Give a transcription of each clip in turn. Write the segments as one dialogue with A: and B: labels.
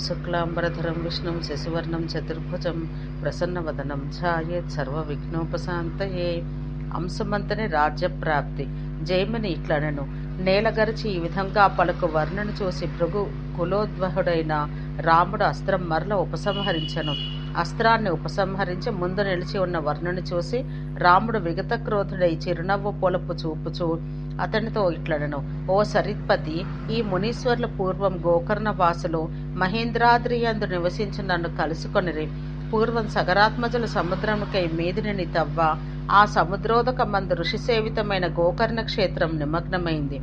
A: శుక్లాంబరధరం విష్ణుం శశివర్ణం చతుర్భుజం ప్రసన్నవదనం ఛాయేత్ సర్వవిఘ్నోపశాంతయే. అంశమంతని రాజ్యప్రాప్తి. జైమిని ఇట్లనెను, నేలగరిచి ఈ విధంగా పలుకు వర్ణను చూసి భృగు కులోద్వహుడైన రాముడు అస్త్రం మరల ఉపసంహరించెను. అస్త్రాన్ని ఉపసంహరించి ముందు నిలిచి ఉన్న వర్ణుని చూసి రాముడు విగత క్రోధుడై చిరునవ్వు పొలుపు చూపుచూ అతనితో ఇట్లనెను, ఓ సరిత్పతి, ఈ మునీశ్వర్ల పూర్వం గోకర్ణ వాసులు మహేంద్రాద్రియందు నివసించి నన్ను కలుసుకొనిరి. పూర్వం సగరాత్మజుల సముద్రముకై మీదిని తవ్వ ఆ సముద్రోదక మందు ఋషిసేవితమైన గోకర్ణ క్షేత్రం నిమగ్నమైంది.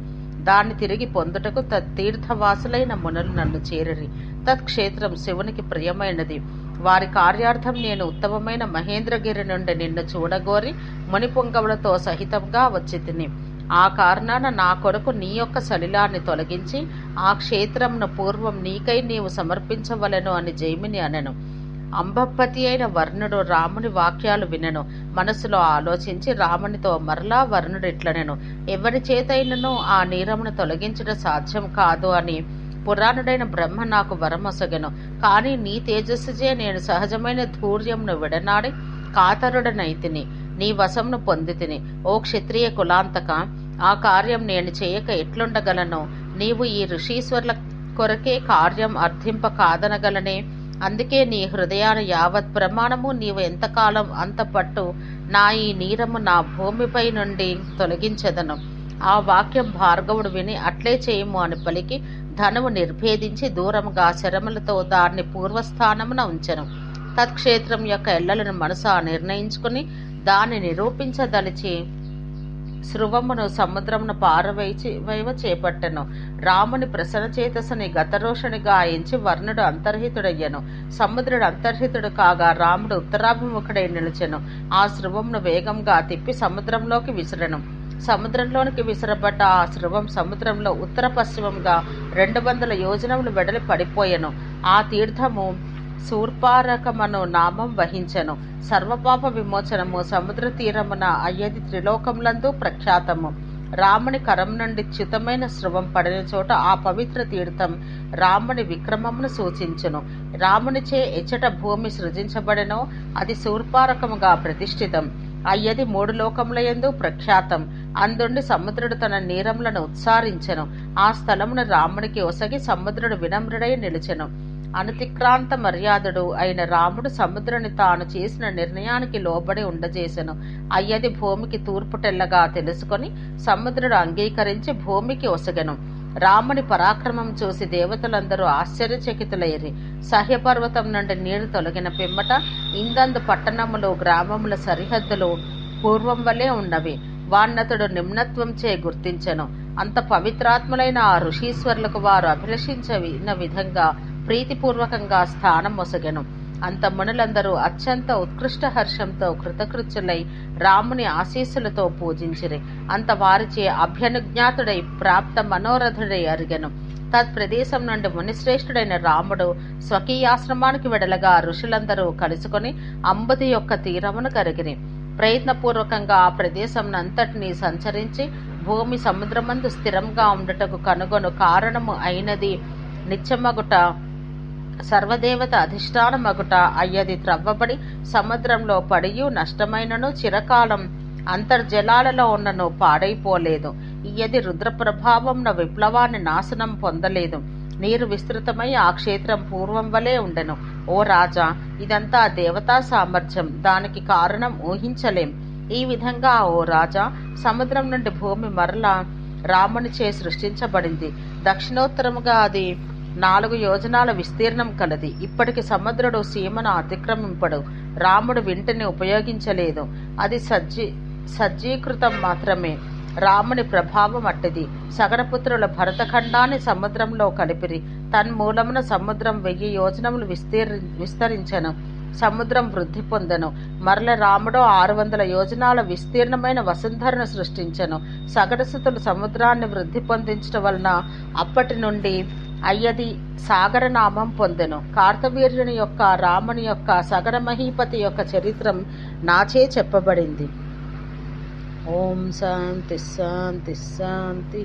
A: దాన్ని తిరిగి పొందుటకు తత్తీర్థవాసులైన మునులు నన్ను చేరిరి. తత్క్షేత్రం శివునికి ప్రియమైనది. వారి కార్యార్థం నేను ఉత్తమమైన మహేంద్రగిరి నుండి నిన్ను చూడగోరి మునిపుంగవులతో సహితంగా వచ్చి తిని. ఆ కారణాన నా కొరకు నీ యొక్క సలిలాన్ని తొలగించి ఆ క్షేత్రంను పూర్వం నీకై నీవు సమర్పించవలెను అని జైమిని అనెను. అంబపతి అయిన వర్ణుడు రాముని వాక్యాలు వినెను. మనసులో ఆలోచించి రామునితో మరలా వర్ణుడు ఇట్లనెను, ఎవరి చేతైనను ఆ నీరమును తొలగించడం సాధ్యం కాదు అని పురాణుడైన బ్రహ్మ నాకు వరమొసగెను. కానీ నీ తేజస్సుచే నేను సహజమైన ధూర్యంను విడనాడి కాతరుడనైతిని, నీ వశంను పొందితిని. ఓ క్షత్రియ కులాంతక, ఆ కార్యం నేను చేయక ఎట్లుండగలను? నీవు ఈ ఋషీశ్వర్ల కొరకే కార్యం అర్థింప కాదనగలనే. అందుకే నీ హృదయాన్ని యావత్ ప్రమాణము నీవు ఎంతకాలం అంత పట్టు నా ఈ నీరము నా భూమిపై నుండి తొలగించెదను. ఆ వాక్యం భార్గవుడు విని అట్లే చేయము అని పలికి ధనువు నిర్భేదించి దూరముగా శరములతో దాన్ని పూర్వస్థానమున ఉంచెను. తత్క్షేత్రం యొక్క ఎల్లలను మనసా నిర్ణయించుకుని దాన్ని నిరూపించదలిచి శృవమును సముద్రమును పారవైవ చేపట్టెను. రాముని ప్రసన్నచేతసని గతరోషునిగా ఎంచి వర్ణుడు అంతర్హితుడయ్యను. సముద్రుడు అంతర్హితుడు కాగా రాముడు ఉత్తరాభిముఖుడై నిలిచెను. ఆ శృవమును వేగంగా తిప్పి సముద్రంలోకి విసిరెను. సముద్రంలోనికి విసిరబడ్డ ఆ శృవం సముద్రంలో ఉత్తర పశ్చిమంగా 200 యోజనములు వెడలి పడిపోయెను. ఆ తీర్థము శూర్పారకమను నామం వహించెను. సర్వపాప విమోచనము సముద్ర తీరమున అయ్యది త్రిలోకములందు ప్రఖ్యాతము. రాముని కరం నుండి చ్యుతమైన శృవం పడిన చోట ఆ పవిత్ర తీర్థం రాముని విక్రమమును సూచించును. రామునిచే ఎచ్చట భూమి సృజించబడెనో అది శూర్పారకముగా ప్రతిష్ఠితం. అయ్యది 3 లోకములయందు ప్రఖ్యాతం. అందుండి సముద్రుడు తన నీరములను ఉత్సారించెను. ఆ స్థలమును రామునికి ఒసగి సముద్రుడు వినమ్రుడై నిలిచెను. అనతిక్రాంత మర్యాదుడు అయిన రాముడు సముద్రుని తాను చేసిన నిర్ణయానికి లోబడి ఉండజేసెను. అయ్యది భూమికి తూర్పుటెల్లగా తెలుసుకొని సముద్రుడు అంగీకరించి భూమికి ఒసగెను. రాముని పరాక్రమం చూసి దేవతలందరూ ఆశ్చర్యచకితులైరి. సహ్యపర్వతం నుండి నీరు తొలగిన పిమ్మట ఇందందు పట్టణములు గ్రామముల సరిహద్దులు పూర్వం వలె ఉన్నవి. వాన్నతుడు నిమ్నత్వంచే గుర్తించెను. అంత పవిత్రాత్ములైన ఆ ఋషీశ్వర్లకు వారు అభిలషించిన విధంగా ప్రీతిపూర్వకంగా స్థానం ఒసగెను. అంత మునులందరూ అత్యంత ఉత్కృష్ట హర్షంతో కృతకృత్యులై రాముని ఆశీస్సులతో పూజించిరి. అంత వారిచే అభ్యనుజ్ఞాతుడై ప్రాప్త మనోరథుడై అరిగెను. తత్ప్రదేశం నుండి మునిశ్రేష్ఠుడైన రాముడు స్వకీయాశ్రమానికి వెడలగా ఋషులందరూ కలుసుకొని అంబుది యొక్క తీరమును కరిగిరి. ప్రయత్నపూర్వకంగా ఆ ప్రదేశం అంతటినీ సంచరించి భూమి సముద్రమందు స్థిరంగా ఉండుటకు కనుగొను కారణము అయినది నిత్యమగుట సర్వదేవత అధిష్టానమగుట అయ్యది త్రవ్వబడి సముద్రంలో పడియు నష్టమైనను చిరకాలం అంతర్జలాలలో ఉన్నను పాడైపోలేదు. ఇయ్యది రుద్ర ప్రభావంన విప్లవాన్ని నాశనం పొందలేదు. నీరు విస్తృతమై ఆ క్షేత్రం పూర్వం వలె ఉండెను. ఓ రాజా, ఇదంతా దేవతా సామర్థ్యం. దానికి కారణం ఊహించలేం. ఈ విధంగా ఓ రాజా, సముద్రం నుండి భూమి మరలా రామునిచే సృష్టించబడింది. దక్షిణోత్తరముగా అది 4 యోజనాల విస్తీర్ణం కలది. ఇప్పటికి సముద్రుడు సీమను అతిక్రమింపడు. రాముడు వింటిని ఉపయోగించలేదు. అది సజ్జీకృతం మాత్రమే. రాముని ప్రభావం అట్టిది. సగరపుత్రుల భరతఖండాన్ని సముద్రంలో కలిపిరి. తన్మూలమున సముద్రం 1000 యోజనములు విస్తరించెను. సముద్రం వృద్ధి పొందెను. మరల రాముడు 600 యోజనాల విస్తీర్ణమైన వసుంధరను సృష్టించెను. సగరసుతులు సముద్రాన్ని వృద్ధి పొందించడం వలన అప్పటి నుండి అయ్యది సాగరనామం పొందెను. కార్తవీర్యుని యొక్క రాముని యొక్క సగర మహీపతి యొక్క చరిత్రం నాచే చెప్పబడింది. ఓం శాంతి శాంతి శాంతి.